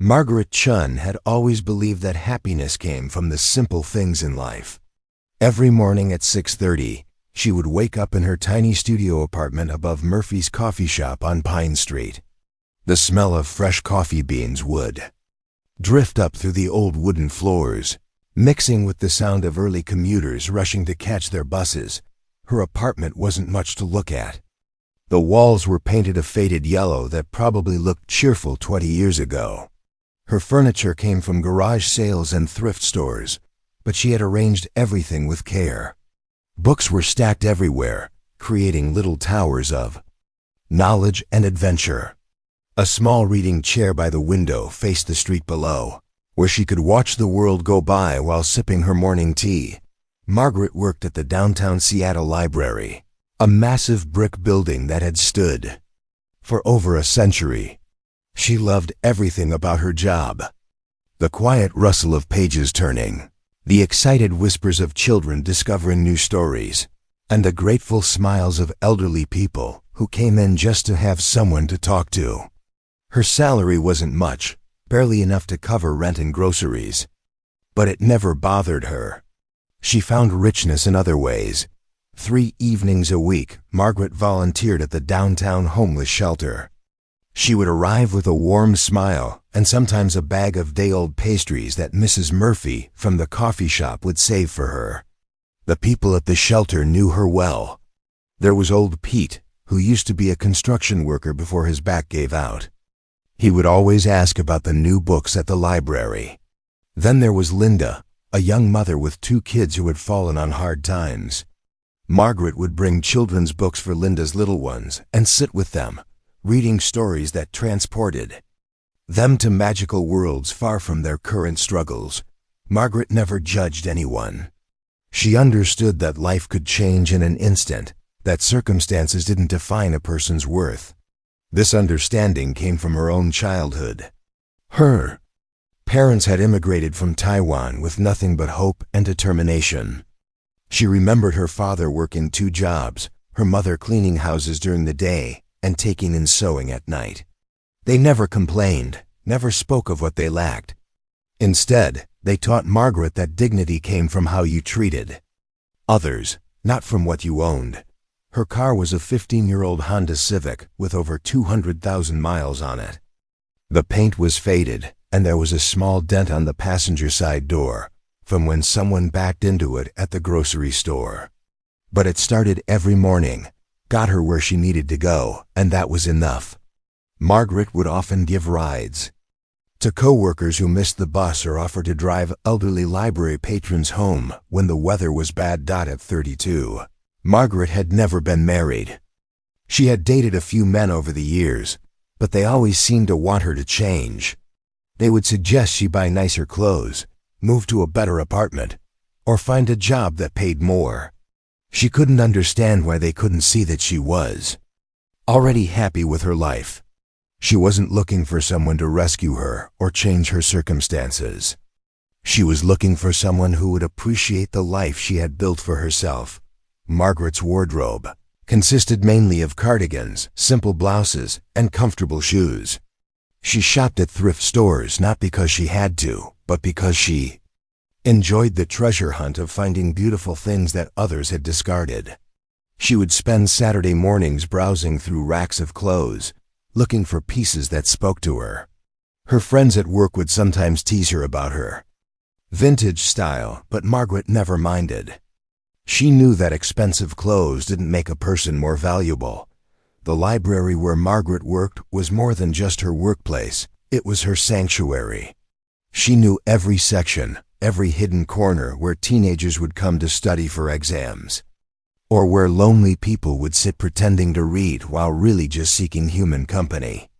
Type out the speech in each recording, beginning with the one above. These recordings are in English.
Margaret Chun had always believed that happiness came from the simple things in life. Every morning at 6:30, she would wake up in her tiny studio apartment above Murphy's coffee shop on Pine Street. The smell of fresh coffee beans would drift up through the old wooden floors, mixing with the sound of early commuters rushing to catch their buses. Her apartment wasn't much to look at. The walls were painted a faded yellow that probably looked cheerful 20 years ago. Her furniture came from garage sales and thrift stores, but she had arranged everything with care. Books were stacked everywhere, creating little towers of knowledge and adventure. A small reading chair by the window faced the street below, where she could watch the world go by while sipping her morning tea. Margaret worked at the downtown Seattle Library, a massive brick building that had stood for over a century. She loved everything about her job. The quiet rustle of pages turning, the excited whispers of children discovering new stories, and the grateful smiles of elderly people who came in just to have someone to talk to. Her salary wasn't much, barely enough to cover rent and groceries. But it never bothered her. She found richness in other ways. 3 evenings a week, Margaret volunteered at the downtown homeless shelter. She would arrive with a warm smile and sometimes a bag of day-old pastries that Mrs. Murphy from the coffee shop would save for her. The people at the shelter knew her well. There was old Pete, who used to be a construction worker before his back gave out. He would always ask about the new books at the library. Then there was Linda, a young mother with 2 kids who had fallen on hard times. Margaret would bring children's books for Linda's little ones and sit with them, reading stories that transported them to magical worlds far from their current struggles. Margaret never judged anyone. She understood that life could change in an instant, that circumstances didn't define a person's worth. This understanding came from her own childhood. Her parents had immigrated from Taiwan with nothing but hope and determination. She remembered her father working 2 jobs, her mother cleaning houses during the day and taking in sewing at night. They never complained, never spoke of what they lacked. Instead, they taught Margaret that dignity came from how you treated others, not from what you owned. Her car was a 15-year-old Honda Civic with over 200,000 miles on it. The paint was faded, and there was a small dent on the passenger side door from when someone backed into it at the grocery store. But it started every morning, got her where she needed to go, and that was enough. Margaret would often give rides to coworkers who missed the bus or offer to drive elderly library patrons home when the weather was bad. At 32, Margaret had never been married. She had dated a few men over the years, but they always seemed to want her to change. They would suggest she buy nicer clothes, move to a better apartment, or find a job that paid more. She couldn't understand why they couldn't see that she was already happy with her life. She wasn't looking for someone to rescue her or change her circumstances. She was looking for someone who would appreciate the life she had built for herself. Margaret's wardrobe consisted mainly of cardigans, simple blouses, and comfortable shoes. She shopped at thrift stores not because she had to, but because she enjoyed the treasure hunt of finding beautiful things that others had discarded. She would spend Saturday mornings browsing through racks of clothes, looking for pieces that spoke to her. Her friends at work would sometimes tease her about her vintage style, but Margaret never minded. She knew that expensive clothes didn't make a person more valuable. The library where Margaret worked was more than just her workplace, it was her sanctuary. She knew every section, every hidden corner where teenagers would come to study for exams, or where lonely people would sit pretending to read while really just seeking human company.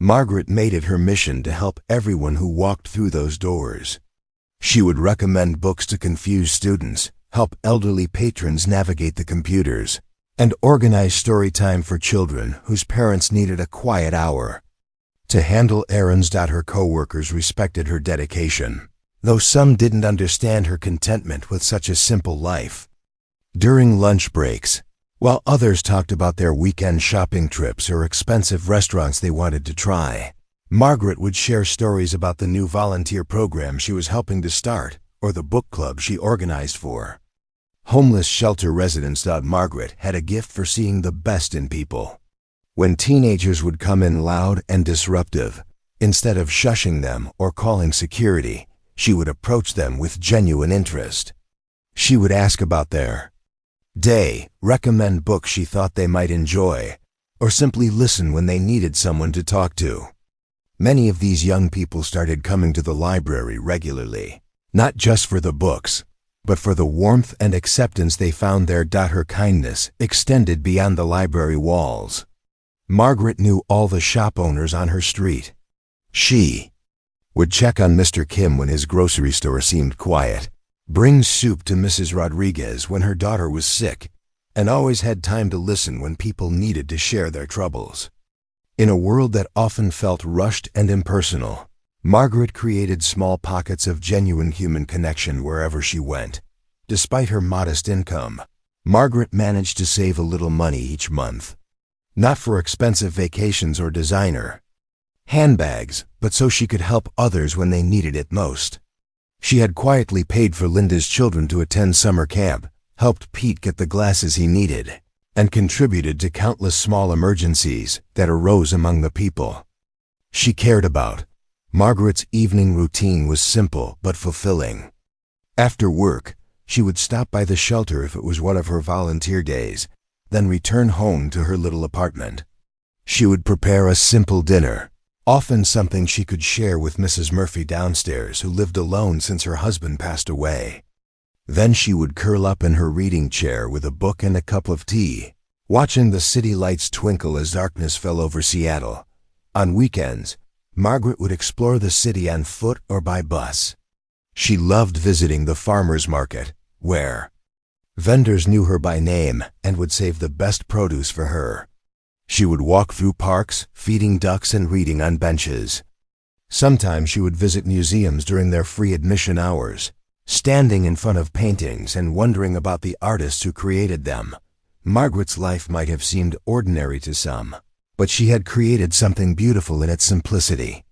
Margaret made it her mission to help everyone who walked through those doors. She would recommend books to confused students, help elderly patrons navigate the computers, and organize story time for children whose parents needed a quiet hour to handle errands. Her coworkers respected her dedication, though some didn't understand her contentment with such a simple life. During lunch breaks, while others talked about their weekend shopping trips or expensive restaurants they wanted to try, Margaret would share stories about the new volunteer program she was helping to start or the book club she organized for. Homeless shelter residents thought Margaret had a gift for seeing the best in people. When teenagers would come in loud and disruptive, instead of shushing them or calling security, she would approach them with genuine interest. She would ask about their day, recommend books she thought they might enjoy, or simply listen when they needed someone to talk to. Many of these young people started coming to the library regularly, not just for the books, but for the warmth and acceptance they found there. Her kindness extended beyond the library walls. Margaret knew all the shop owners on her street. She would check on Mr. Kim when his grocery store seemed quiet, bring soup to Mrs. Rodriguez when her daughter was sick, and always had time to listen when people needed to share their troubles. In a world that often felt rushed and impersonal, Margaret created small pockets of genuine human connection wherever she went. Despite her modest income, Margaret managed to save a little money each month. Not for expensive vacations or designer handbags, but so she could help others when they needed it most. She had quietly paid for Linda's children to attend summer camp, helped Pete get the glasses he needed, and contributed to countless small emergencies that arose among the people she cared about. Margaret's evening routine was simple but fulfilling. After work, she would stop by the shelter if it was one of her volunteer days, then return home to her little apartment. She would prepare a simple dinner, often something she could share with Mrs. Murphy downstairs, who lived alone since her husband passed away. Then she would curl up in her reading chair with a book and a cup of tea, watching the city lights twinkle as darkness fell over Seattle. On weekends, Margaret would explore the city on foot or by bus. She loved visiting the farmers market, where vendors knew her by name and would save the best produce for her. She would walk through parks, feeding ducks and reading on benches. Sometimes she would visit museums during their free admission hours, standing in front of paintings and wondering about the artists who created them. Margaret's life might have seemed ordinary to some, but she had created something beautiful in its simplicity.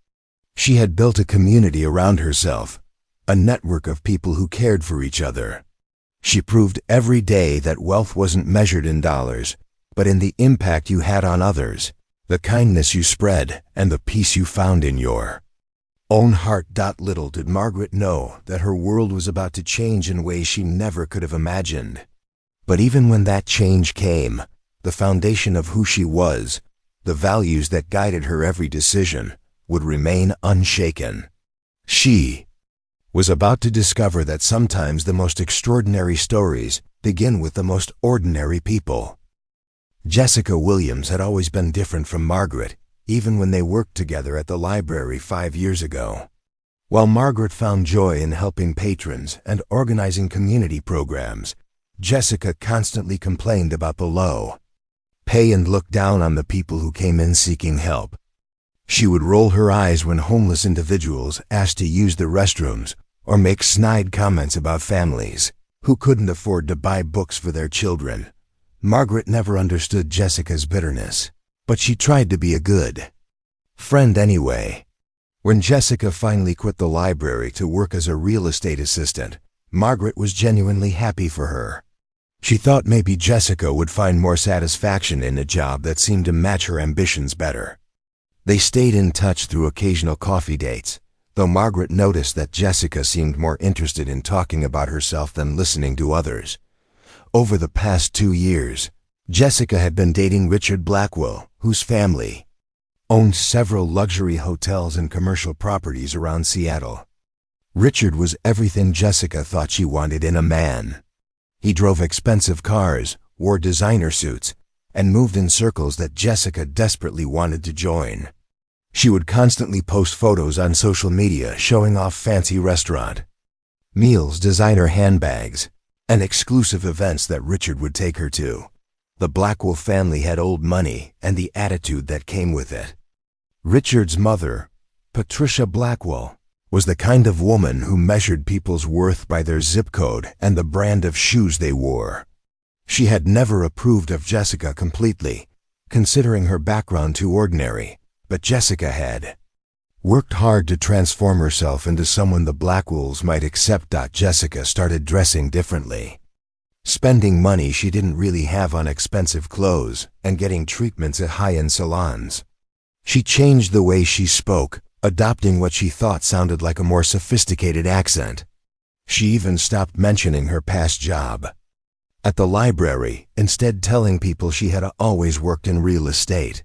She had built a community around herself, a network of people who cared for each other. She proved every day that wealth wasn't measured in dollars, but in the impact you had on others, the kindness you spread, and the peace you found in your own heart. Little did Margaret know that her world was about to change in ways she never could have imagined. But even when that change came, the foundation of who she was, the values that guided her every decision, would remain unshaken. She was about to discover that sometimes the most extraordinary stories begin with the most ordinary people. Jessica Williams had always been different from Margaret, even when they worked together at the library 5 years ago. While Margaret found joy in helping patrons and organizing community programs, Jessica constantly complained about the low pay and looked down on the people who came in seeking help. She would roll her eyes when homeless individuals asked to use the restrooms or make snide comments about families who couldn't afford to buy books for their children. Margaret never understood Jessica's bitterness, but she tried to be a good friend anyway. When Jessica finally quit the library to work as a real estate assistant, Margaret was genuinely happy for her. She thought maybe Jessica would find more satisfaction in a job that seemed to match her ambitions better. They stayed in touch through occasional coffee dates, though Margaret noticed that Jessica seemed more interested in talking about herself than listening to others. Over the past 2 years, Jessica had been dating Richard Blackwell, whose family owned several luxury hotels and commercial properties around Seattle. Richard was everything Jessica thought she wanted in a man. He drove expensive cars, wore designer suits, and moved in circles that Jessica desperately wanted to join. She would constantly post photos on social media showing off fancy restaurant meals, designer handbags, and exclusive events that Richard would take her to. The Blackwell family had old money and the attitude that came with it. Richard's mother, Patricia Blackwell, was the kind of woman who measured people's worth by their zip code and the brand of shoes they wore. She had never approved of Jessica completely, considering her background too ordinary, but Jessica had worked hard to transform herself into someone the Blackwells might accept. Jessica started dressing differently, spending money she didn't really have on expensive clothes and getting treatments at high-end salons. She changed the way she spoke, adopting what she thought sounded like a more sophisticated accent. She even stopped mentioning her past job at the library, instead telling people she had always worked in real estate.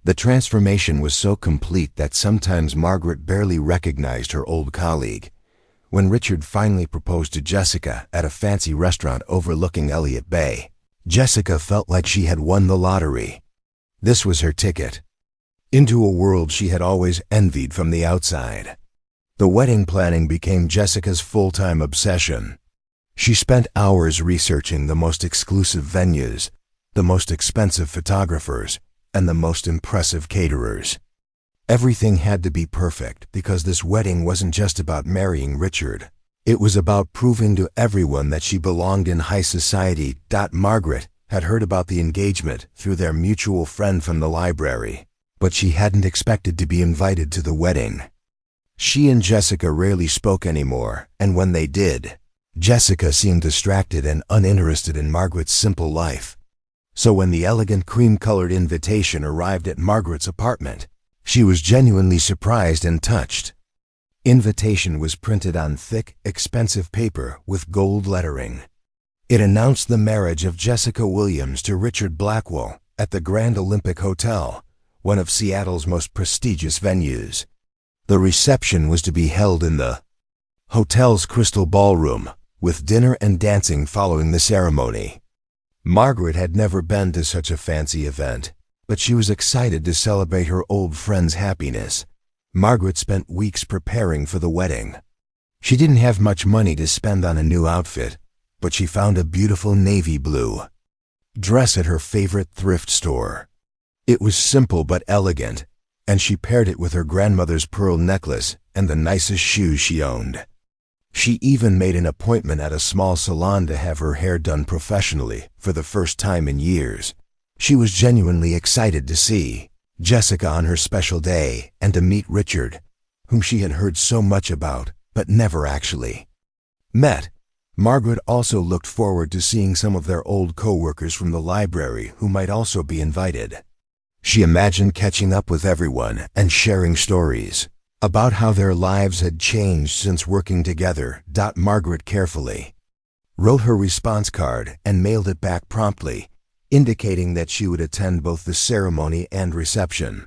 The transformation was so complete that sometimes Margaret barely recognized her old colleague. When Richard finally proposed to Jessica at a fancy restaurant overlooking Elliott Bay, Jessica felt like she had won the lottery. This was her ticket into a world she had always envied from the outside. The wedding planning became Jessica's full-time obsession. She spent hours researching the most exclusive venues, the most expensive photographers, and the most impressive caterers. Everything had to be perfect because this wedding wasn't just about marrying Richard. It was about proving to everyone that she belonged in high society. Margaret had heard about the engagement through their mutual friend from the library, but she hadn't expected to be invited to the wedding. She and Jessica rarely spoke anymore, and when they did, Jessica seemed distracted and uninterested in Margaret's simple life. So when the elegant cream-colored invitation arrived at Margaret's apartment, she was genuinely surprised and touched. Invitation was printed on thick, expensive paper with gold lettering. It announced the marriage of Jessica Williams to Richard Blackwell at the Grand Olympic Hotel, one of Seattle's most prestigious venues. The reception was to be held in the hotel's Crystal Ballroom, with dinner and dancing following the ceremony. Margaret had never been to such a fancy event, but she was excited to celebrate her old friend's happiness. Margaret spent weeks preparing for the wedding. She didn't have much money to spend on a new outfit, but she found a beautiful navy blue dress at her favorite thrift store. It was simple but elegant, and she paired it with her grandmother's pearl necklace and the nicest shoes she owned. She even made an appointment at a small salon to have her hair done professionally for the first time in years. She was genuinely excited to see Jessica on her special day and to meet Richard, whom she had heard so much about but never actually met. Margaret also looked forward to seeing some of their old co-workers from the library who might also be invited. She imagined catching up with everyone and sharing stories about how their lives had changed since working together. Margaret carefully wrote her response card and mailed it back promptly, indicating that she would attend both the ceremony and reception.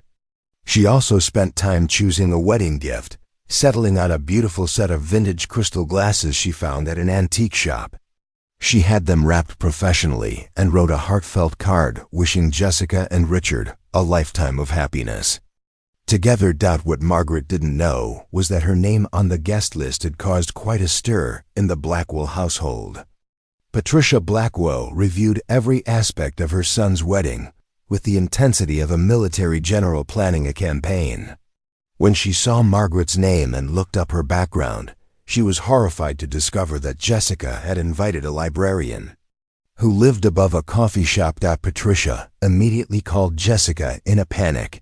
She also spent time choosing a wedding gift, settling on a beautiful set of vintage crystal glasses she found at an antique shop. She had them wrapped professionally and wrote a heartfelt card wishing Jessica and Richard a lifetime of happiness together. What Margaret didn't know was that her name on the guest list had caused quite a stir in the Blackwell household. Patricia Blackwell reviewed every aspect of her son's wedding with the intensity of a military general planning a campaign. When she saw Margaret's name and looked up her background, she was horrified to discover that Jessica had invited a librarian who lived above a coffee shop. Patricia immediately called Jessica in a panic.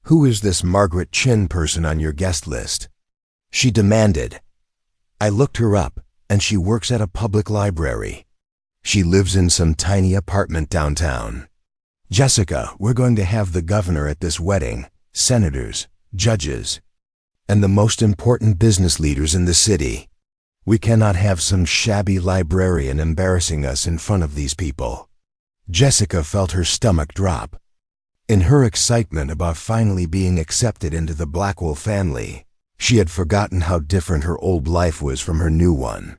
"Who is this Margaret Chin person on your guest list?" she demanded. "I looked her up, and she works at a public library. She lives in some tiny apartment downtown. Jessica, we're going to have the governor at this wedding, senators, judges, and the most important business leaders in the city. We cannot have some shabby librarian embarrassing us in front of these people." Jessica felt her stomach drop. In her excitement about finally being accepted into the Blackwell family, she had forgotten how different her old life was from her new one.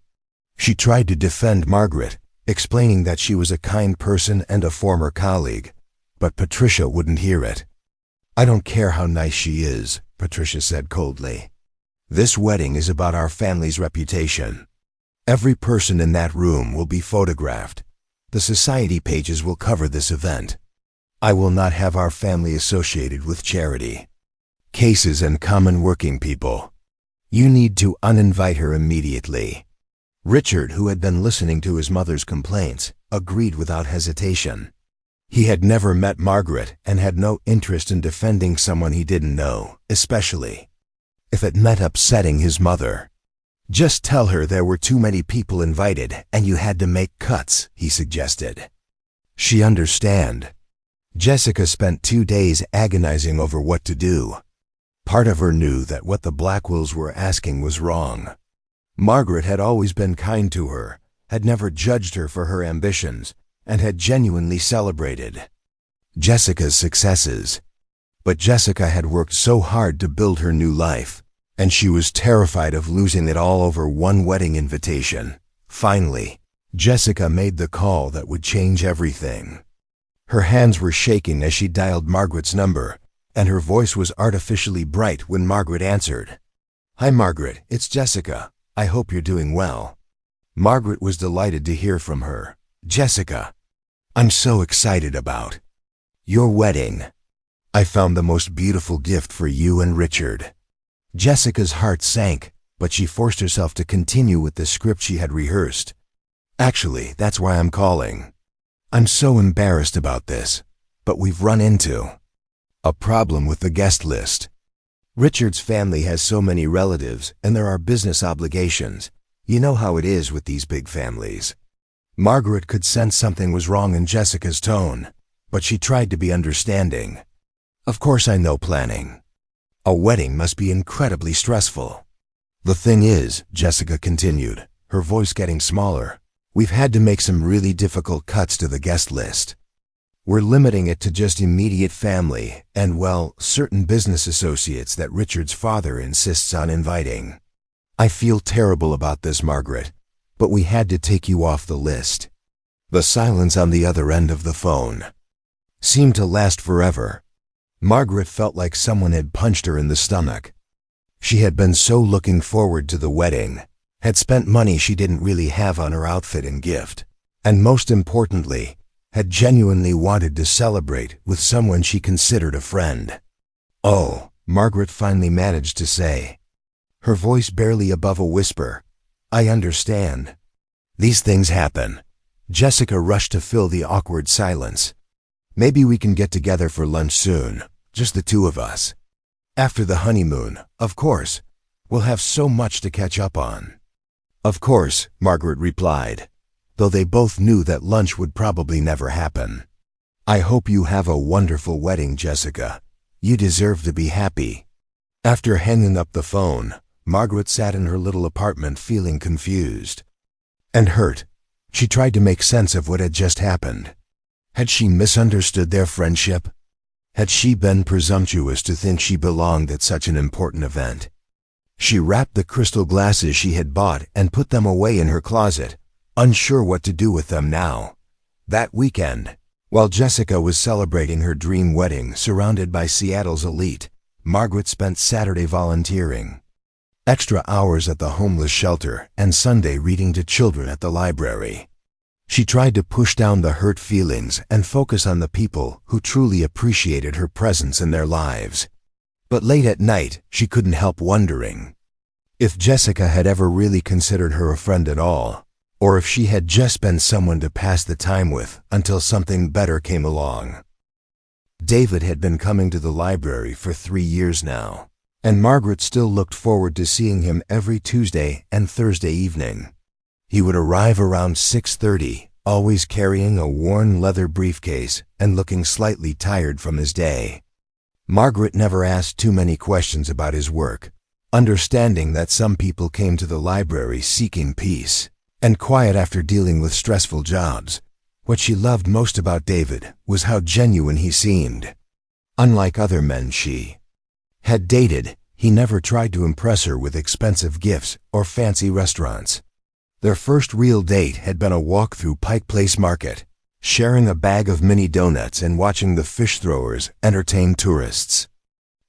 She tried to defend Margaret, explaining that she was a kind person and a former colleague, but Patricia wouldn't hear it. "I don't care how nice she is," Patricia said coldly. "This wedding is about our family's reputation. Every person in that room will be photographed. The society pages will cover this event. I will not have our family associated with charity cases and common working people. You need to uninvite her immediately." Richard, who had been listening to his mother's complaints, agreed without hesitation. He had never met Margaret and had no interest in defending someone he didn't know, especially if it meant upsetting his mother. "Just tell her there were too many people invited and you had to make cuts," he suggested. "She understand." Jessica spent 2 days agonizing over what to do. Part of her knew that what the Blackwells were asking was wrong. Margaret had always been kind to her, had never judged her for her ambitions, and had genuinely celebrated Jessica's successes. But Jessica had worked so hard to build her new life, and she was terrified of losing it all over one wedding invitation. Finally, Jessica made the call that would change everything. Her hands were shaking as she dialed Margaret's number, and her voice was artificially bright when Margaret answered. "Hi Margaret, it's Jessica. I hope you're doing well." Margaret was delighted to hear from her. "Jessica, I'm so excited about your wedding. I found the most beautiful gift for you and Richard." Jessica's heart sank, but she forced herself to continue with the script she had rehearsed. "Actually, that's why I'm calling. I'm so embarrassed about this, but we've run into a problem with the guest list. Richard's family has so many relatives, and there are business obligations. You know how it is with these big families." Margaret could sense something was wrong in Jessica's tone, but she tried to be understanding. "Of course I know planning. A wedding must be incredibly stressful. The thing is," Jessica continued, her voice getting smaller, "we've had to make some really difficult cuts to the guest list. We're limiting it to just immediate family and, well, certain business associates that Richard's father insists on inviting. I feel terrible about this, Margaret, but we had to take you off the list." The silence on the other end of the phone seemed to last forever. Margaret felt like someone had punched her in the stomach. She had been so looking forward to the wedding, had spent money she didn't really have on her outfit and gift, and most importantly, had genuinely wanted to celebrate with someone she considered a friend. "Oh," Margaret finally managed to say, her voice barely above a whisper, "I understand. These things happen." Jessica rushed to fill the awkward silence. "Maybe we can get together for lunch soon, just the two of us. After the honeymoon, of course. We'll have so much to catch up on." "Of course," Margaret replied, though they both knew that lunch would probably never happen. "I hope you have a wonderful wedding, Jessica. You deserve to be happy." After hanging up the phone, Margaret sat in her little apartment feeling confused and hurt. She tried to make sense of what had just happened. Had she misunderstood their friendship? Had she been presumptuous to think she belonged at such an important event? She wrapped the crystal glasses she had bought and put them away in her closet, unsure what to do with them now. That weekend, while Jessica was celebrating her dream wedding surrounded by Seattle's elite, Margaret spent Saturday volunteering. Extra hours at the homeless shelter and Sunday reading to children at the library. She tried to push down the hurt feelings and focus on the people who truly appreciated her presence in their lives. But late at night, she couldn't help wondering if Jessica had ever really considered her a friend at all, or if she had just been someone to pass the time with until something better came along. David had been coming to the library for 3 years now, and Margaret still looked forward to seeing him every Tuesday and Thursday evening. He would arrive around 6:30, always carrying a worn leather briefcase and looking slightly tired from his day. Margaret never asked too many questions about his work, understanding that some people came to the library seeking peace and quiet after dealing with stressful jobs. What she loved most about David was how genuine he seemed. Unlike other men she had dated, he never tried to impress her with expensive gifts or fancy restaurants. Their first real date had been a walk through Pike Place Market, sharing a bag of mini donuts and watching the fish throwers entertain tourists.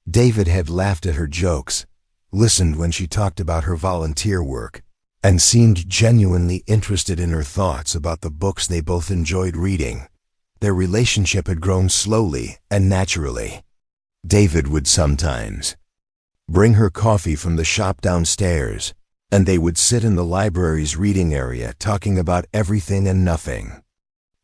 David had laughed at her jokes, listened when she talked about her volunteer work, and seemed genuinely interested in her thoughts about the books they both enjoyed reading. Their relationship had grown slowly and naturally. David would sometimes bring her coffee from the shop downstairs, and they would sit in the library's reading area talking about everything and nothing.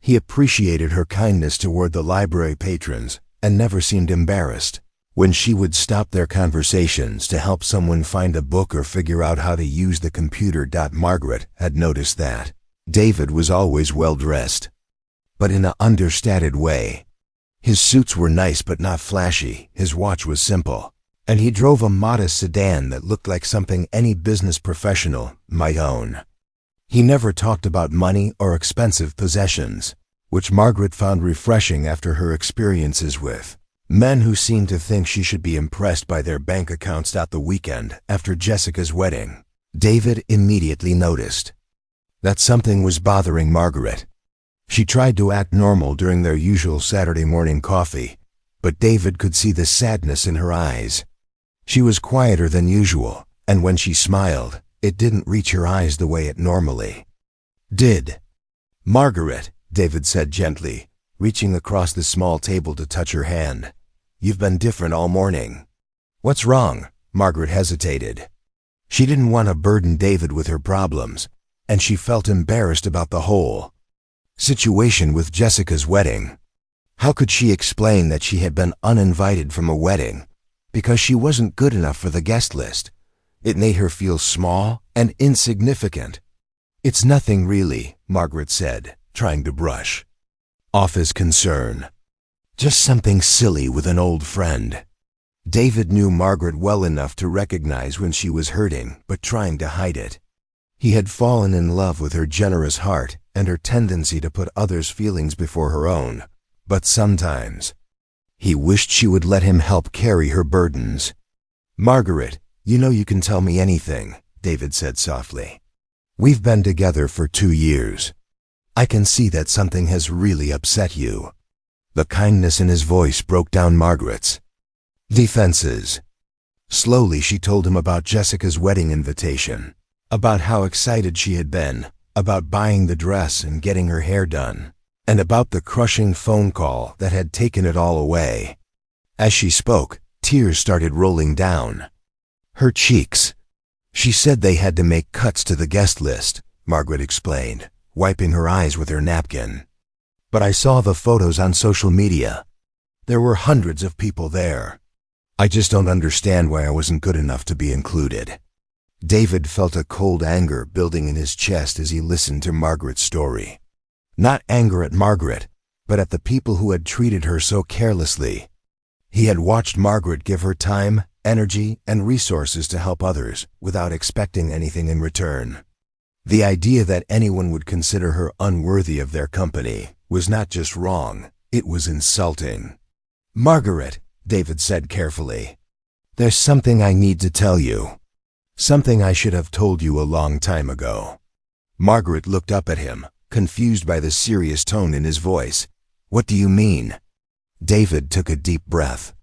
He appreciated her kindness toward the library patrons and never seemed embarrassed. When she would stop their conversations to help someone find a book or figure out how to use the computer. Margaret had noticed that David was always well-dressed, but in an understated way. His suits were nice but not flashy, his watch was simple, and he drove a modest sedan that looked like something any business professional might own. He never talked about money or expensive possessions, which Margaret found refreshing after her experiences with men who seemed to think she should be impressed by their bank accounts. The weekend after Jessica's wedding, David immediately noticed that something was bothering Margaret. She tried to act normal during their usual Saturday morning coffee, but David could see the sadness in her eyes. She was quieter than usual, and when she smiled, it didn't reach her eyes the way it normally did. "Margaret," David said gently, reaching across the small table to touch her hand. "You've been different all morning." "What's wrong?" Margaret hesitated. She didn't want to burden David with her problems, and she felt embarrassed about the whole situation with Jessica's wedding. How could she explain that she had been uninvited from a wedding because she wasn't good enough for the guest list? It made her feel small and insignificant. "It's nothing really," Margaret said, trying to brush off his concern. "Just something silly with an old friend." David knew Margaret well enough to recognize when she was hurting but trying to hide it. He had fallen in love with her generous heart and her tendency to put others' feelings before her own, but sometimes he wished she would let him help carry her burdens. "Margaret, you know you can tell me anything," David said softly. "We've been together for 2 years. I can see that something has really upset you." The kindness in his voice broke down Margaret's defenses. Slowly she told him about Jessica's wedding invitation, about how excited she had been, about buying the dress and getting her hair done, and about the crushing phone call that had taken it all away. As she spoke, tears started rolling down her cheeks. "She said they had to make cuts to the guest list," Margaret explained, wiping her eyes with her napkin. "But I saw the photos on social media. There were hundreds of people there. I just don't understand why I wasn't good enough to be included." David felt a cold anger building in his chest as he listened to Margaret's story. Not anger at Margaret, but at the people who had treated her so carelessly. He had watched Margaret give her time, energy, and resources to help others without expecting anything in return. The idea that anyone would consider her unworthy of their company was not just wrong, it was insulting. "Margaret," David said carefully, "there's something I need to tell you. Something I should have told you a long time ago." Margaret looked up at him, confused by the serious tone in his voice. "What do you mean?" David took a deep breath.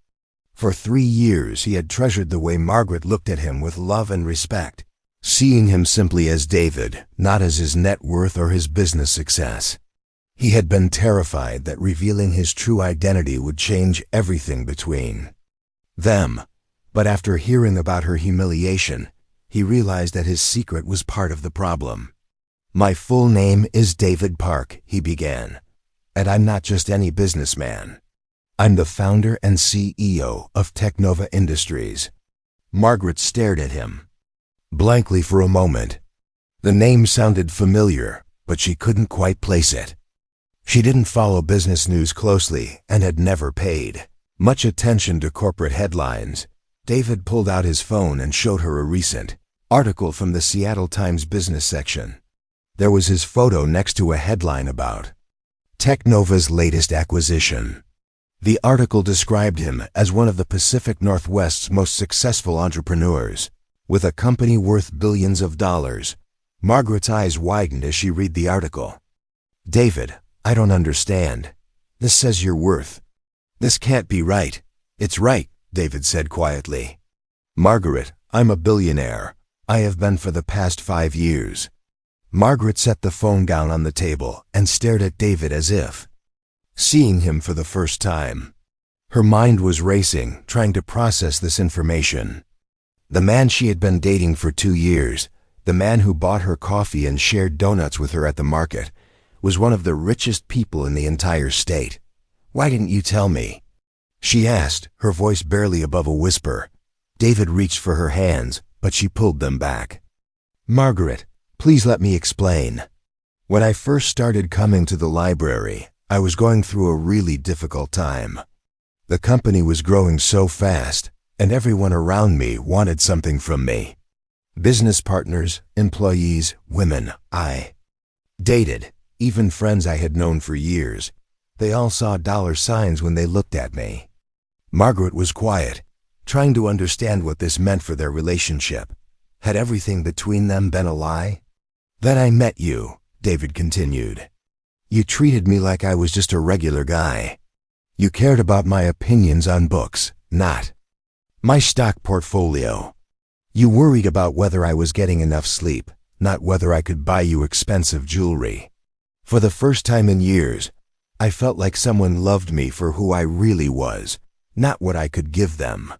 For 3 years he had treasured the way Margaret looked at him with love and respect, seeing him simply as David, not as his net worth or his business success. He had been terrified that revealing his true identity would change everything between them. But after hearing about her humiliation, he realized that his secret was part of the problem. "My full name is David Park," he began, "and I'm not just any businessman. I'm the founder and CEO of Technova Industries." Margaret stared at him blankly for a moment. The name sounded familiar, but she couldn't quite place it. She didn't follow business news closely and had never paid much attention to corporate headlines. David pulled out his phone and showed her a recent article from the Seattle Times business section. There was his photo next to a headline about Technova's latest acquisition. The article described him as one of the Pacific Northwest's most successful entrepreneurs, with a company worth billions of dollars. Margaret's eyes widened as she read the article. "David, I don't understand. This says you're worth. This can't be right." "It's right," David said quietly. "Margaret, I'm a billionaire. I have been for the past 5 years. Margaret set the phone down on the table and stared at David as if seeing him for the first time. Her mind was racing, trying to process this information. The man she had been dating for 2 years, the man who bought her coffee and shared donuts with her at the market, was one of the richest people in the entire state. "Why didn't you tell me?" she asked, her voice barely above a whisper. David reached for her hands, but she pulled them back. Margaret, please let me explain. When I first started coming to the library, I was going through a really difficult time. The company was growing so fast, and everyone around me wanted something from me. Business partners, employees, women I dated, even friends I had known for years. They all saw dollar signs when they looked at me. Margaret was quiet, trying to understand what this meant for their relationship. Had everything between them been a lie? Then I met you, David continued. You treated me like I was just a regular guy. You cared about my opinions on books, not my stock portfolio. You worried about whether I was getting enough sleep, not whether I could buy you expensive jewelry. For the first time in years, I felt like someone loved me for who I really was, not what I could give them.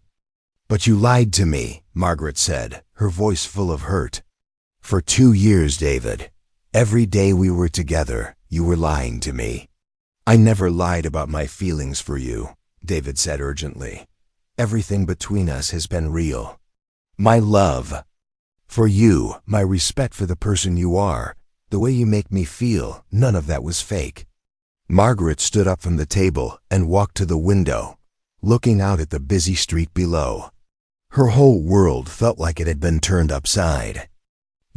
But you lied to me, Margaret said, her voice full of hurt. For 2 years, David. Every day we were together, you were lying to me. I never lied about my feelings for you, David said urgently. Everything between us has been real. My love for you, my respect for the person you are, the way you make me feel, none of that was fake. Margaret stood up from the table and walked to the window, looking out at the busy street below. Her whole world felt like it had been turned upside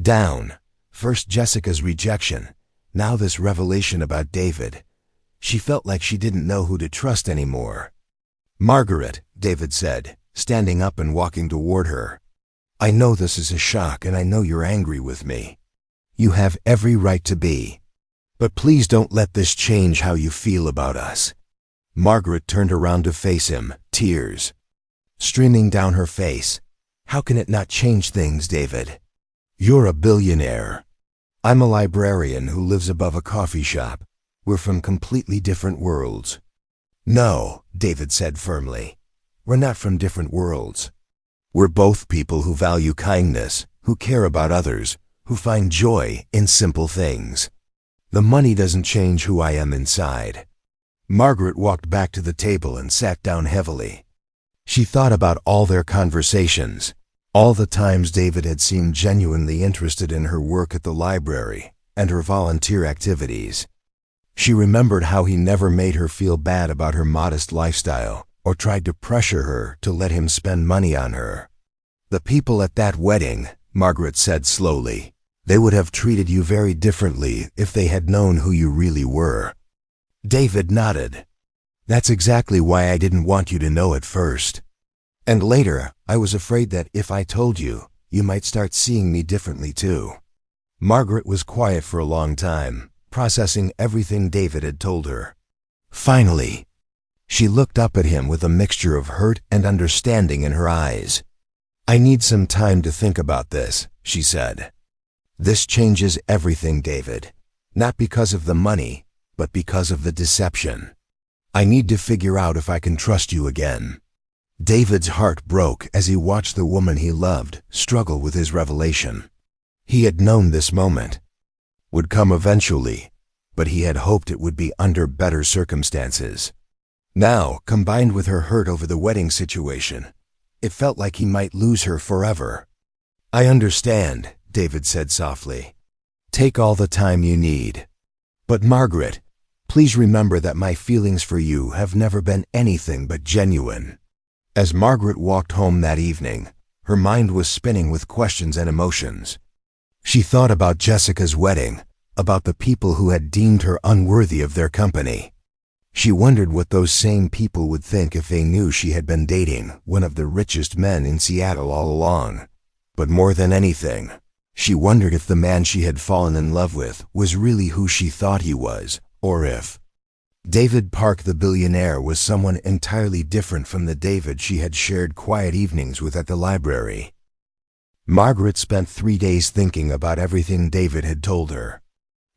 down. First Jessica's rejection, now this revelation about David. She felt like she didn't know who to trust anymore. Margaret, David said, standing up and walking toward her. I know this is a shock and I know you're angry with me. You have every right to be. But please don't let this change how you feel about us. Margaret turned around to face him, tears streaming down her face. How can it not change things, David? You're a billionaire. I'm a librarian who lives above a coffee shop. We're from completely different worlds. No, David said firmly. We're not from different worlds. We're both people who value kindness, who care about others, who find joy in simple things. The money doesn't change who I am inside. Margaret walked back to the table and sat down heavily. She thought about all their conversations, all the times David had seemed genuinely interested in her work at the library and her volunteer activities. She remembered how he never made her feel bad about her modest lifestyle or tried to pressure her to let him spend money on her. The people at that wedding, Margaret said slowly, they would have treated you very differently if they had known who you really were. David nodded. That's exactly why I didn't want you to know at first. And later, I was afraid that if I told you, you might start seeing me differently too. Margaret was quiet for a long time, processing everything David had told her. Finally, she looked up at him with a mixture of hurt and understanding in her eyes. I need some time to think about this, she said. This changes everything, David. Not because of the money, but because of the deception. I need to figure out if I can trust you again. David's heart broke as he watched the woman he loved struggle with his revelation. He had known this moment would come eventually, but he had hoped it would be under better circumstances. Now, combined with her hurt over the wedding situation, it felt like he might lose her forever. I understand, David said softly. Take all the time you need. But Margaret, please remember that my feelings for you have never been anything but genuine. As Margaret walked home that evening, her mind was spinning with questions and emotions. She thought about Jessica's wedding, about the people who had deemed her unworthy of their company. She wondered what those same people would think if they knew she had been dating one of the richest men in Seattle all along. But more than anything, she wondered if the man she had fallen in love with was really who she thought he was, or if David Park the billionaire was someone entirely different from the David she had shared quiet evenings with at the library. Margaret spent 3 days thinking about everything David had told her.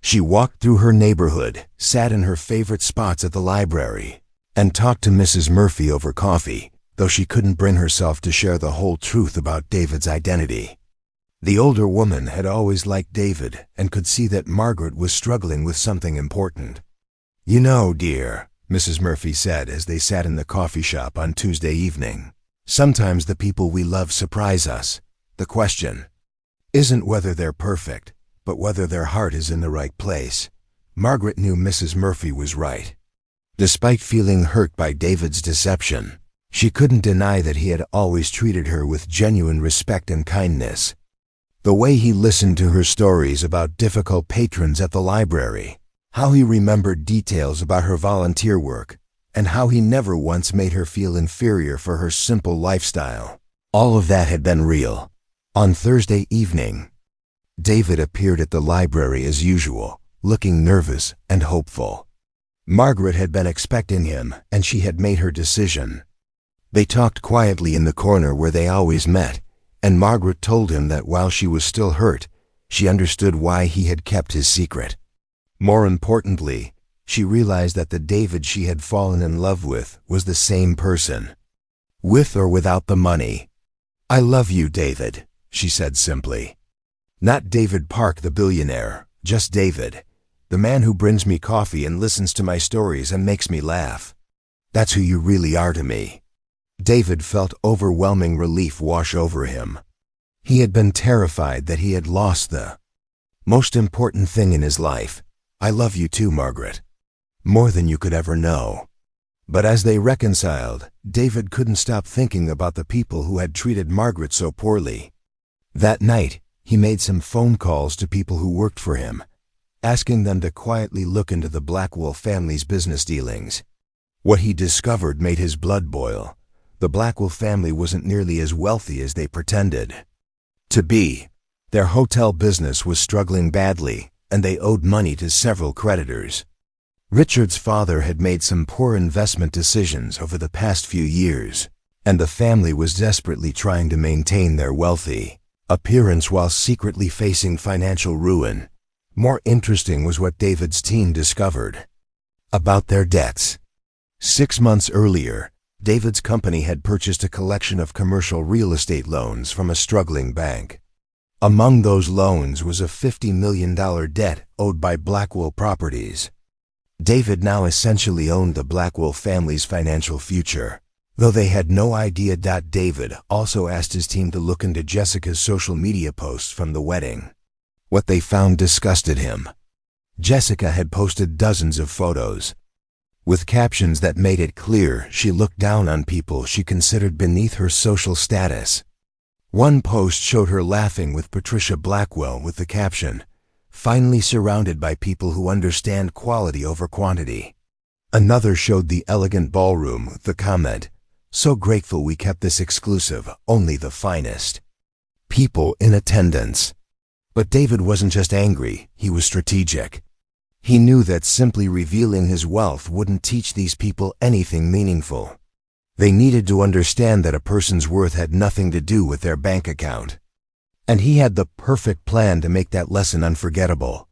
She walked through her neighborhood, sat in her favorite spots at the library, and talked to Mrs. Murphy over coffee, though she couldn't bring herself to share the whole truth about David's identity. The older woman had always liked David and could see that Margaret was struggling with something important. You know, dear, Mrs. Murphy said as they sat in the coffee shop on Tuesday evening. Sometimes the people we love surprise us. The question isn't whether they're perfect, but whether their heart is in the right place. Margaret knew Mrs. Murphy was right. Despite feeling hurt by David's deception, she couldn't deny that he had always treated her with genuine respect and kindness. The way he listened to her stories about difficult patrons at the library, how he remembered details about her volunteer work, and how he never once made her feel inferior for her simple lifestyle. All of that had been real. On Thursday evening, David appeared at the library as usual, looking nervous and hopeful. Margaret had been expecting him, and she had made her decision. They talked quietly in the corner where they always met, and Margaret told him that while she was still hurt, she understood why he had kept his secret. More importantly, she realized that the David she had fallen in love with was the same person. With or without the money. "I love you, David," she said simply. Not David Park, the billionaire, just David, the man who brings me coffee and listens to my stories and makes me laugh. That's who you really are to me. David felt overwhelming relief wash over him. He had been terrified that he had lost the most important thing in his life. "I love you too, Margaret. More than you could ever know." But as they reconciled, David couldn't stop thinking about the people who had treated Margaret so poorly. That night, he made some phone calls to people who worked for him, asking them to quietly look into the Blackwell family's business dealings. What he discovered made his blood boil. The Blackwell family wasn't nearly as wealthy as they pretended to be. Their hotel business was struggling badly, and they owed money to several creditors. Richard's father had made some poor investment decisions over the past few years, and the family was desperately trying to maintain their wealthy appearance while secretly facing financial ruin. More interesting was what David's team discovered about their debts. 6 months earlier, David's company had purchased a collection of commercial real estate loans from a struggling bank. Among those loans was a $50 million debt owed by Blackwell Properties. David now essentially owned the Blackwell family's financial future, though they had no idea. David also asked his team to look into Jessica's social media posts from the wedding. What they found disgusted him. Jessica had posted dozens of photos, with captions that made it clear she looked down on people she considered beneath her social status. One post showed her laughing with Patricia Blackwell with the caption, "Finally surrounded by people who understand quality over quantity." Another showed the elegant ballroom with the comment, "So grateful we kept this exclusive, only the finest people in attendance." But David wasn't just angry, he was strategic. He knew that simply revealing his wealth wouldn't teach these people anything meaningful. They needed to understand that a person's worth had nothing to do with their bank account. And he had the perfect plan to make that lesson unforgettable.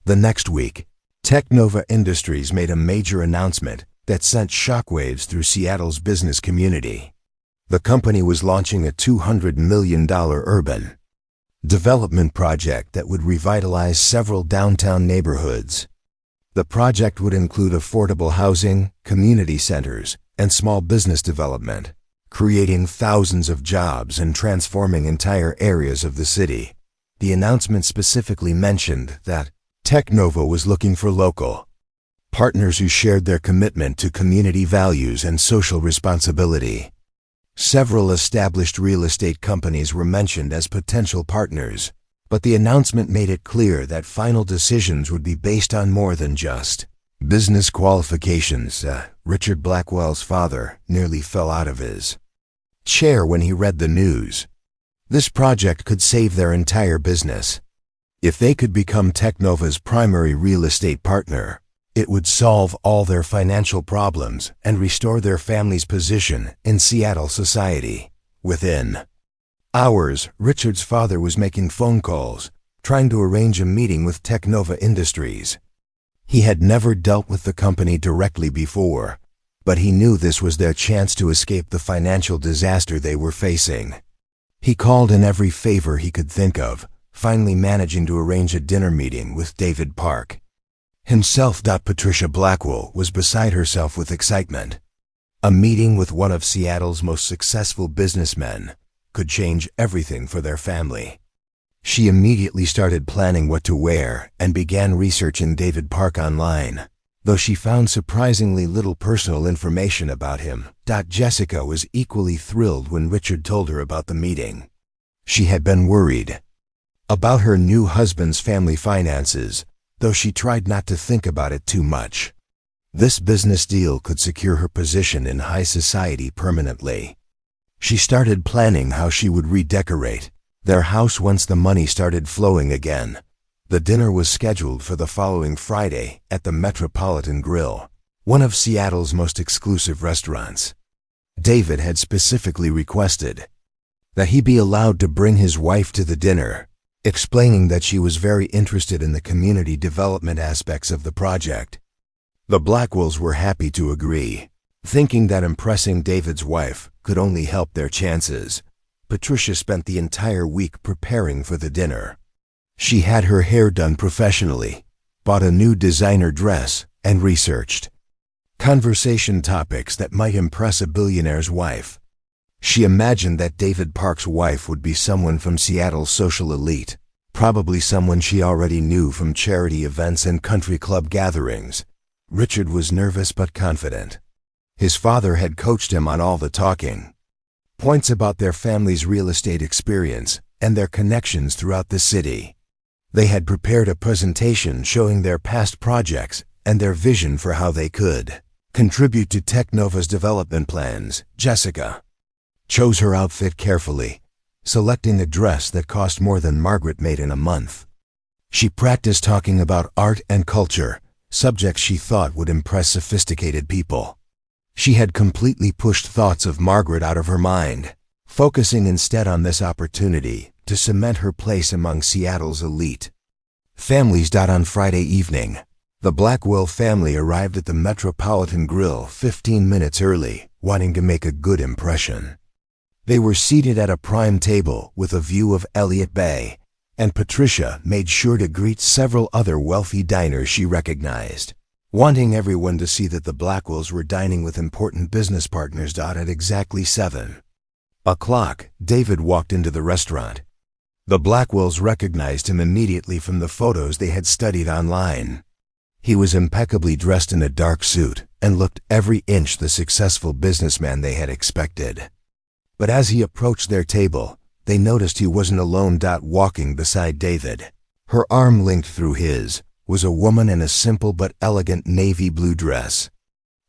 The next week, Technova Industries made a major announcement that sent shockwaves through Seattle's business community. The company was launching a $200 million urban development project that would revitalize several downtown neighborhoods. The project would include affordable housing, community centers, and small business development, creating thousands of jobs and transforming entire areas of the city. The announcement specifically mentioned that Technova was looking for local partners who shared their commitment to community values and social responsibility. Several established real estate companies were mentioned as potential partners, but the announcement made it clear that final decisions would be based on more than just business qualifications. Richard Blackwell's father nearly fell out of his chair when he read the news. This project could save their entire business. If they could become Technova's primary real estate partner, it would solve all their financial problems and restore their family's position in Seattle society. Within hours, Richard's father was making phone calls, trying to arrange a meeting with Technova Industries. He had never dealt with the company directly before, but he knew this was their chance to escape the financial disaster they were facing. He called in every favor he could think of, finally managing to arrange a dinner meeting with David Park. himself. Patricia Blackwell was beside herself with excitement. A meeting with one of Seattle's most successful businessmen could change everything for their family. She immediately started planning what to wear and began researching David Park online. Though she found surprisingly little personal information about him, Jessica was equally thrilled when Richard told her about the meeting. She had been worried about her new husband's family finances, though she tried not to think about it too much. This business deal could secure her position in high society permanently. She started planning how she would redecorate their house once the money started flowing again. The dinner was scheduled for the following Friday at the Metropolitan Grill, one of Seattle's most exclusive restaurants. David had specifically requested that he be allowed to bring his wife to the dinner, explaining that she was very interested in the community development aspects of the project. The Blackwells were happy to agree, thinking that impressing David's wife could only help their chances. Patricia spent the entire week preparing for the dinner. She had her hair done professionally, bought a new designer dress, and researched conversation topics that might impress a billionaire's wife. She imagined that David Park's wife would be someone from Seattle's social elite, probably someone she already knew from charity events and country club gatherings. Richard was nervous but confident. His father had coached him on all the talking points about their family's real estate experience and their connections throughout the city. They had prepared a presentation showing their past projects and their vision for how they could contribute to Technova's development plans. Jessica chose her outfit carefully, selecting a dress that cost more than Margaret made in a month. She practiced talking about art and culture, subjects she thought would impress sophisticated people. She had completely pushed thoughts of Margaret out of her mind, focusing instead on this opportunity to cement her place among Seattle's elite families. On Friday evening, the Blackwell family arrived at the Metropolitan Grill 15 minutes early, wanting to make a good impression. They were seated at a prime table with a view of Elliott Bay, and Patricia made sure to greet several other wealthy diners she recognized, wanting everyone to see that the Blackwells were dining with important business partners. At exactly 7 o'clock, David walked into the restaurant. The Blackwells recognized him immediately from the photos they had studied online. He was impeccably dressed in a dark suit and looked every inch the successful businessman they had expected. But as he approached their table, they noticed he wasn't alone. Walking beside David, her arm linked through his, was a woman in a simple but elegant navy blue dress.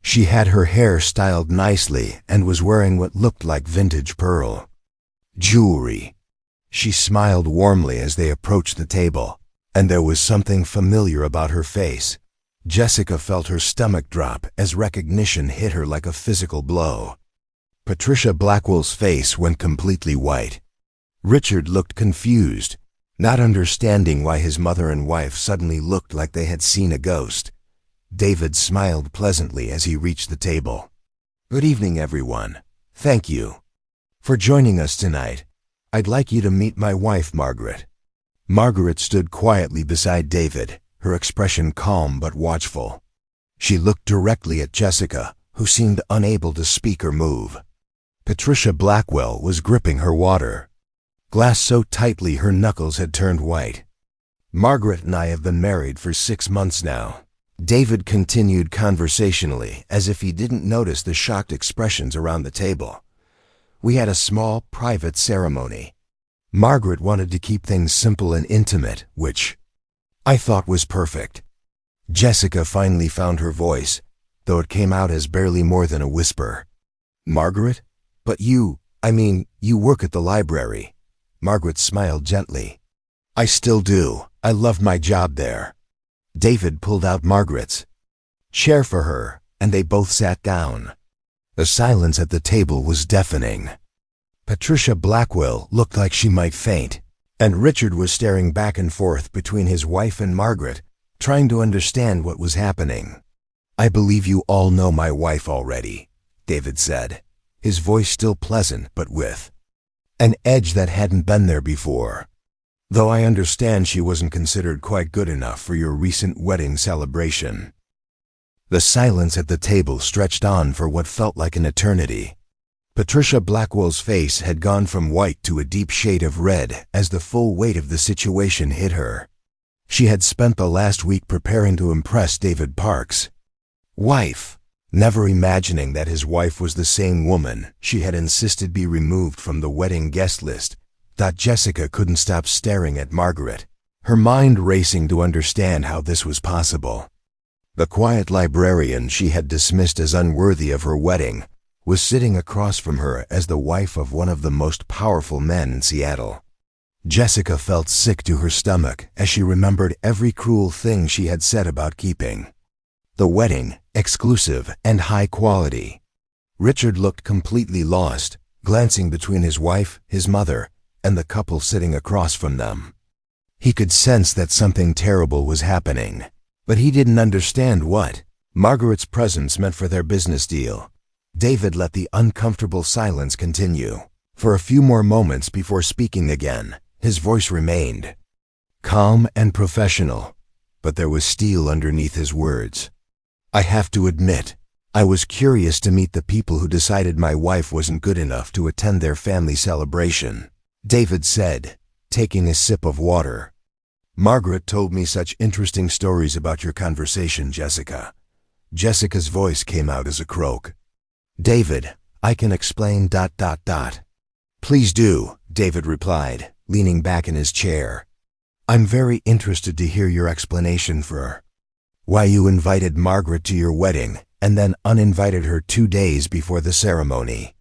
She had her hair styled nicely and was wearing what looked like vintage pearl jewelry. She smiled warmly as they approached the table, and there was something familiar about her face. Jessica felt her stomach drop as recognition hit her like a physical blow. Patricia Blackwell's face went completely white. Richard looked confused, not understanding why his mother and wife suddenly looked like they had seen a ghost. David smiled pleasantly as he reached the table. "Good evening, everyone. Thank you for joining us tonight. I'd like you to meet my wife, Margaret." Margaret stood quietly beside David, her expression calm but watchful. She looked directly at Jessica, who seemed unable to speak or move. Patricia Blackwell was gripping her water glass so tightly her knuckles had turned white. "Margaret and I have been married for 6 months now," David continued conversationally, as if he didn't notice the shocked expressions around the table. "We had a small, private ceremony. Margaret wanted to keep things simple and intimate, which I thought was perfect." Jessica finally found her voice, though it came out as barely more than a whisper. "Margaret? But you work at the library." Margaret smiled gently. "I still do. I love my job there." David pulled out Margaret's chair for her, and they both sat down. The silence at the table was deafening. Patricia Blackwell looked like she might faint, and Richard was staring back and forth between his wife and Margaret, trying to understand what was happening. "I believe you all know my wife already," David said, his voice still pleasant but with an edge that hadn't been there before. though I understand she wasn't considered quite good enough for your recent wedding celebration." The silence at the table stretched on for what felt like an eternity. Patricia Blackwell's face had gone from white to a deep shade of red as the full weight of the situation hit her. She had spent the last week preparing to impress David Park's wife, never imagining that his wife was the same woman she had insisted be removed from the wedding guest list. Jessica couldn't stop staring at Margaret, her mind racing to understand how this was possible. The quiet librarian she had dismissed as unworthy of her wedding was sitting across from her as the wife of one of the most powerful men in Seattle. Jessica felt sick to her stomach as she remembered every cruel thing she had said about keeping the wedding exclusive and high quality. Richard looked completely lost, glancing between his wife, his mother, and the couple sitting across from them. He could sense that something terrible was happening, but he didn't understand what Margaret's presence meant for their business deal. David let the uncomfortable silence continue for a few more moments before speaking again. His voice remained calm and professional, but there was steel underneath his words. "I have to admit, I was curious to meet the people who decided my wife wasn't good enough to attend their family celebration," David said, taking a sip of water. "Margaret told me such interesting stories about your conversation, Jessica." Jessica's voice came out as a croak. "David, I can explain ... "Please do," David replied, leaning back in his chair. "I'm very interested to hear your explanation for why you invited Margaret to your wedding and then uninvited her 2 days before the ceremony."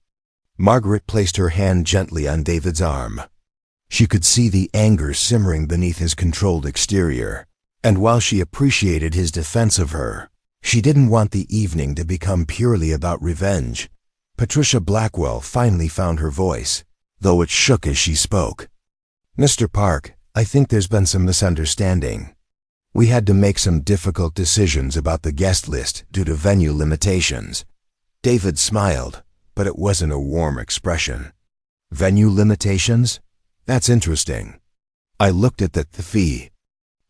Margaret placed her hand gently on David's arm. She could see the anger simmering beneath his controlled exterior, and while she appreciated his defense of her, she didn't want the evening to become purely about revenge. Patricia Blackwell finally found her voice, though it shook as she spoke. "Mr. Park, I think there's been some misunderstanding. We had to make some difficult decisions about the guest list due to venue limitations." David smiled, but it wasn't a warm expression. "Venue limitations? That's interesting." I looked at the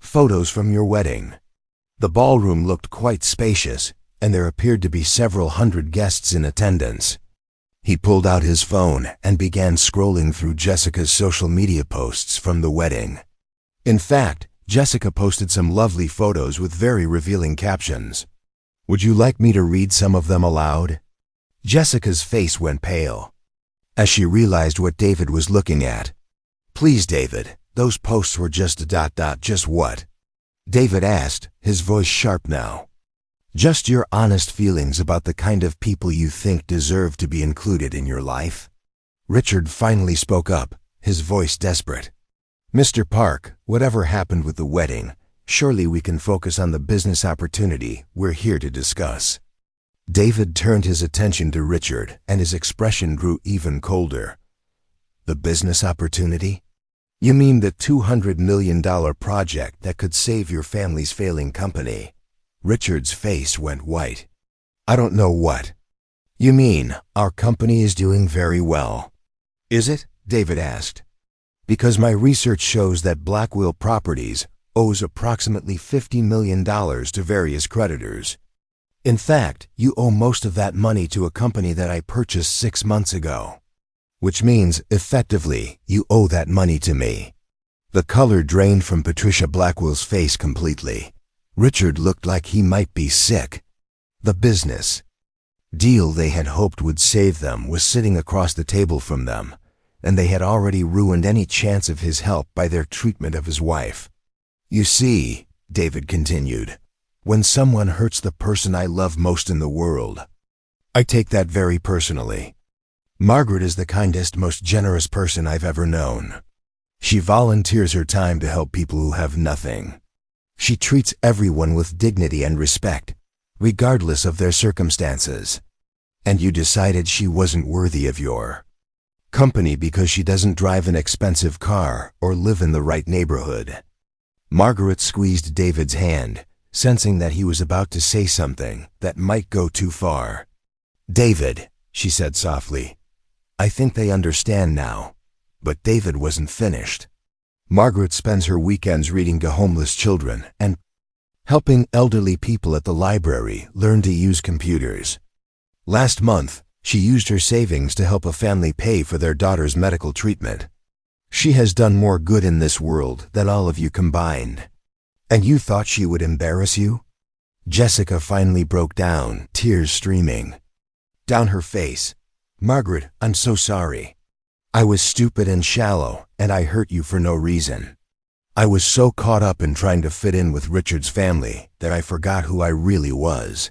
photos from your wedding. The ballroom looked quite spacious, and there appeared to be several hundred guests in attendance. He pulled out his phone and began scrolling through Jessica's social media posts from the wedding. In fact, Jessica posted some lovely photos with very revealing captions. "Would you like me to read some of them aloud?" Jessica's face went pale as she realized what David was looking at. "Please, David, those posts were just ... Just what?" David asked, his voice sharp now. "Just your honest feelings about the kind of people you think deserve to be included in your life." Richard finally spoke up, his voice desperate. "Mr. Park, whatever happened with the wedding, surely we can focus on the business opportunity we're here to discuss." David turned his attention to Richard, and his expression grew even colder. "The business opportunity? You mean the $200 million project that could save your family's failing company?" Richard's face went white. "I don't know what you mean. Our company is doing very well." "Is it?" David asked. "Because my research shows that Blackwell Properties owes approximately $50 million to various creditors. In fact, you owe most of that money to a company that I purchased 6 months ago. Which means, effectively, you owe that money to me." The color drained from Patricia Blackwell's face completely. Richard looked like he might be sick. The business deal they had hoped would save them was sitting across the table from them, and they had already ruined any chance of his help by their treatment of his wife. "You see," David continued, "when someone hurts the person I love most in the world, I take that very personally. Margaret is the kindest, most generous person I've ever known. She volunteers her time to help people who have nothing. She treats everyone with dignity and respect, regardless of their circumstances. And you decided she wasn't worthy of your company because she doesn't drive an expensive car or live in the right neighborhood." Margaret squeezed David's hand, sensing that he was about to say something that might go too far. "David," she said softly, "I think they understand now." But David wasn't finished. Margaret spends her weekends reading to homeless children and helping elderly people at the library learn to use computers. Last month, she used her savings to help a family pay for their daughter's medical treatment. She has done more good in this world than all of you combined. And you thought she would embarrass you? Jessica finally broke down, tears streaming down her face. Margaret, I'm so sorry. I was stupid and shallow, and I hurt you for no reason. I was so caught up in trying to fit in with Richard's family that I forgot who I really was.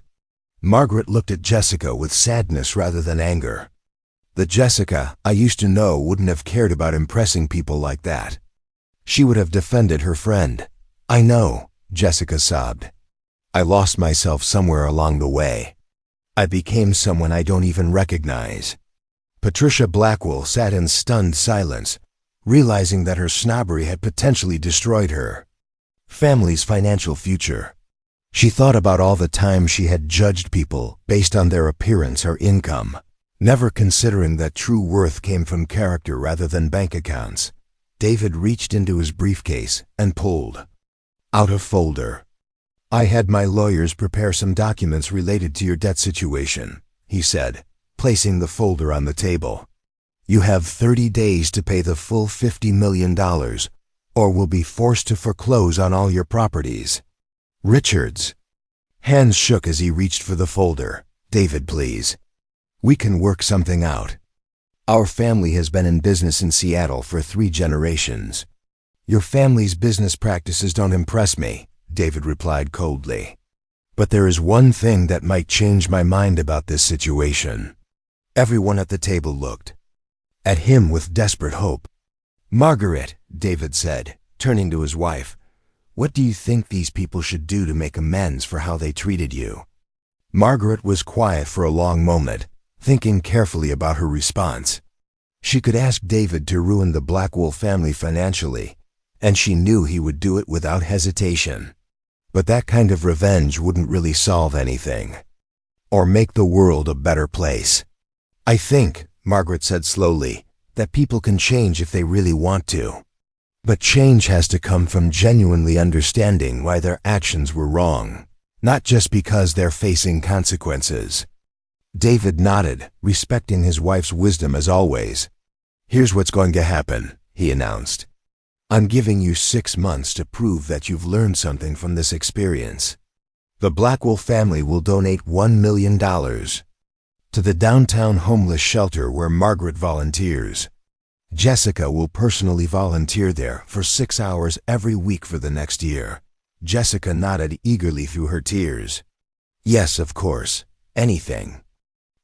Margaret looked at Jessica with sadness rather than anger. The Jessica I used to know wouldn't have cared about impressing people like that. She would have defended her friend. I know, Jessica sobbed. I lost myself somewhere along the way. I became someone I don't even recognize. Patricia Blackwell sat in stunned silence, realizing that her snobbery had potentially destroyed her family's financial future. She thought about all the time she had judged people based on their appearance or income, never considering that true worth came from character rather than bank accounts. David reached into his briefcase and pulled out a folder. I had my lawyers prepare some documents related to your debt situation, he said, placing the folder on the table. You have 30 days to pay the full $50 million, or will be forced to foreclose on all your properties. Richard's hands shook as he reached for the folder. David, please. We can work something out. Our family has been in business in Seattle for 3 generations. Your family's business practices don't impress me, David replied coldly. But there is one thing that might change my mind about this situation. Everyone at the table looked at him with desperate hope. Margaret, David said, turning to his wife, what do you think these people should do to make amends for how they treated you? Margaret was quiet for a long moment, thinking carefully about her response. She could ask David to ruin the Blackwell family financially, and she knew he would do it without hesitation. But that kind of revenge wouldn't really solve anything, or make the world a better place. I think, Margaret said slowly, that people can change if they really want to. But change has to come from genuinely understanding why their actions were wrong, not just because they're facing consequences. David nodded, respecting his wife's wisdom as always. Here's what's going to happen, he announced. I'm giving you 6 months to prove that you've learned something from this experience. The Blackwell family will donate $1 million to the downtown homeless shelter where Margaret volunteers. Jessica will personally volunteer there for 6 hours every week for the next year. Jessica nodded eagerly through her tears. Yes, of course, anything.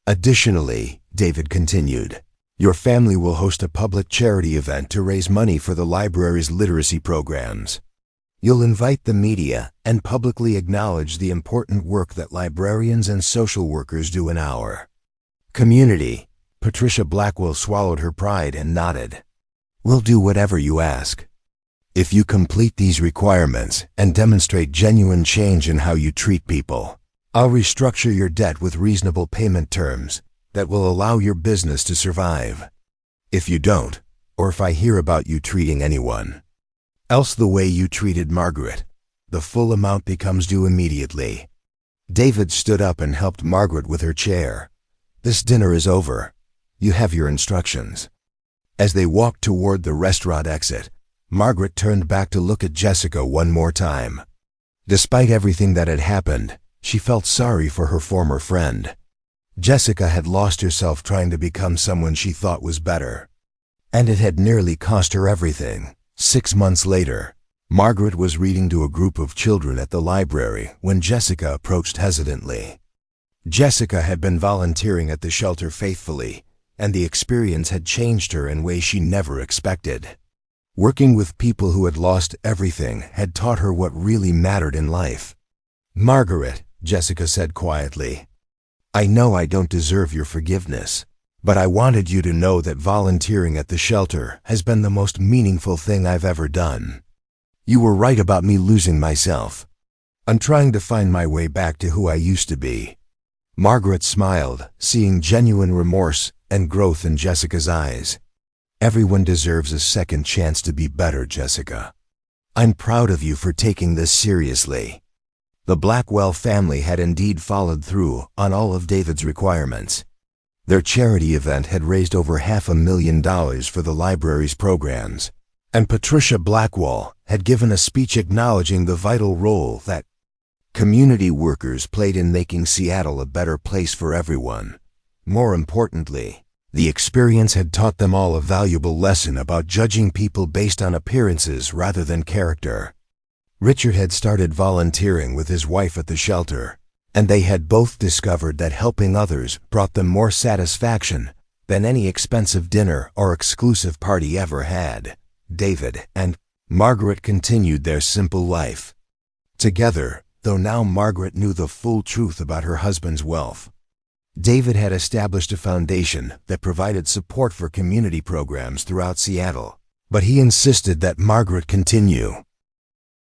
Additionally, David continued, your family will host a public charity event to raise money for the library's literacy programs. You'll invite the media and publicly acknowledge the important work that librarians and social workers do in our community. Patricia Blackwell swallowed her pride and nodded. We'll do whatever you ask. If you complete these requirements and demonstrate genuine change in how you treat people, I'll restructure your debt with reasonable payment terms that will allow your business to survive. If you don't, or if I hear about you treating anyone else the way you treated Margaret, the full amount becomes due immediately. David stood up and helped Margaret with her chair. This dinner is over. You have your instructions. As they walked toward the restaurant exit, Margaret turned back to look at Jessica one more time. Despite everything that had happened, she felt sorry for her former friend. Jessica had lost herself trying to become someone she thought was better, and it had nearly cost her everything. 6 months later, Margaret was reading to a group of children at the library when Jessica approached hesitantly. Jessica had been volunteering at the shelter faithfully, and the experience had changed her in ways she never expected. Working with people who had lost everything had taught her what really mattered in life. Margaret, Jessica said quietly, I know I don't deserve your forgiveness, but I wanted you to know that volunteering at the shelter has been the most meaningful thing I've ever done. You were right about me losing myself. I'm trying to find my way back to who I used to be. Margaret smiled, seeing genuine remorse and growth in Jessica's eyes. Everyone deserves a second chance to be better, Jessica. I'm proud of you for taking this seriously. The Blackwell family had indeed followed through on all of David's requirements. Their charity event had raised over $500,000 for the library's programs, and Patricia Blackwell had given a speech acknowledging the vital role that community workers played in making Seattle a better place for everyone. More importantly, the experience had taught them all a valuable lesson about judging people based on appearances rather than character. Richard had started volunteering with his wife at the shelter, and they had both discovered that helping others brought them more satisfaction than any expensive dinner or exclusive party ever had. David and Margaret continued their simple life together, though now Margaret knew the full truth about her husband's wealth. David had established a foundation that provided support for community programs throughout Seattle, but he insisted that Margaret continue